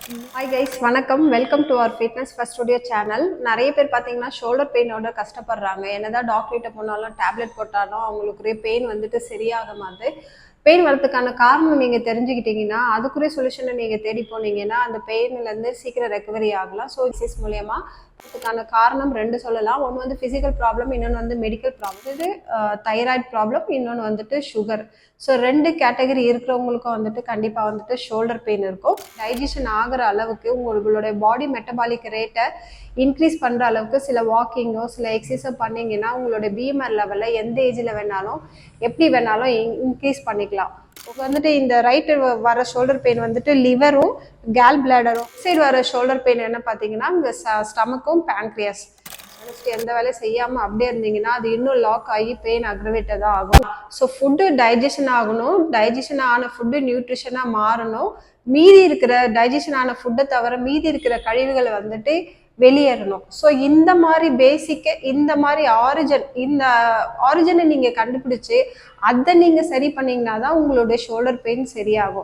Hi guys, வணக்கம். Welcome to our fitness first studio channel. நிறைய பேர் பார்த்தீங்கன்னா ஷோல்டர் பெயினோட கஷ்டப்படுறாங்க. என்னதான் டாக்டர்கிட்ட போனாலும் டேப்லெட் போட்டாலும் அவங்களுக்கு பெயின் வந்துட்டு சரியாக மாட்டுது. பெயின் வரதுக்கான காரணம் நீங்கள் தெரிஞ்சுக்கிட்டீங்கன்னா அதுக்குரிய சொல்யூஷனை நீங்கள் தேடி போனீங்கன்னா அந்த பெயின்லேருந்து சீக்கிரம் ரெக்கவரி ஆகலாம். ஸோ எக்ஸசைஸ் மூலயமா அதுக்கான காரணம் ரெண்டு சொல்லலாம். ஒன்று வந்து ஃபிசிக்கல் ப்ராப்ளம், இன்னொன்று வந்து மெடிக்கல் ப்ராப்ளம். இது தைராய்டு ப்ராப்ளம், இன்னொன்று வந்துட்டு சுகர். ஸோ ரெண்டு கேட்டகரி இருக்கிறவங்களுக்கும் வந்துட்டு கண்டிப்பாக வந்துட்டு ஷோல்டர் பெயின் இருக்கும். டைஜஷன் ஆகிற அளவுக்கு உங்களுடைய பாடி மெட்டபாலிக் ரேட்டை இன்க்ரீஸ் பண்ணுற அளவுக்கு சில வாக்கிங்கோ சில எக்ஸசைஸோ பண்ணிங்கன்னா உங்களுடைய பிஎம்ஆர் லெவலில் எந்த ஏஜில் வேணாலும் எப்படி வேணாலும் இன்க்ரீஸ் பண்ணிக்கலாம். உங்களுக்கு வந்துட்டு இந்த ரைட்டு வர ஷோல்டர் பெயின் வந்துட்டு லிவரும் கேல் பிளாடரும், சைடு வர ஷோல்டர் பெயின் என்ன பார்த்தீங்கன்னா இந்த ஸ்டமக்கும் பேங்க்ரியாஸ். எந்த வேலையும் செய்யாமல் அப்படியே இருந்தீங்கன்னா அது இன்னும் லாக் ஆகி பெயின் அக்ரவேட்டாக தான் ஆகும். ஸோ ஃபுட்டு டைஜஷன் ஆகணும், டைஜஷன் ஆன ஃபுட்டு நியூட்ரிஷனாக மாறணும். மீதி இருக்கிற டைஜஷன் ஆன ஃபுட்டை தவிர மீதி இருக்கிற கழிவுகளை வந்துட்டு வெளியேறணும். ஸோ இந்த மாதிரி பேசிக்கு இந்த மாதிரி இந்த ஆரிஜனை நீங்கள் கண்டுபிடிச்சி அதை நீங்கள் சரி பண்ணிங்கன்னா தான் உங்களுடைய ஷோல்டர் பெயின் சரியாகும்.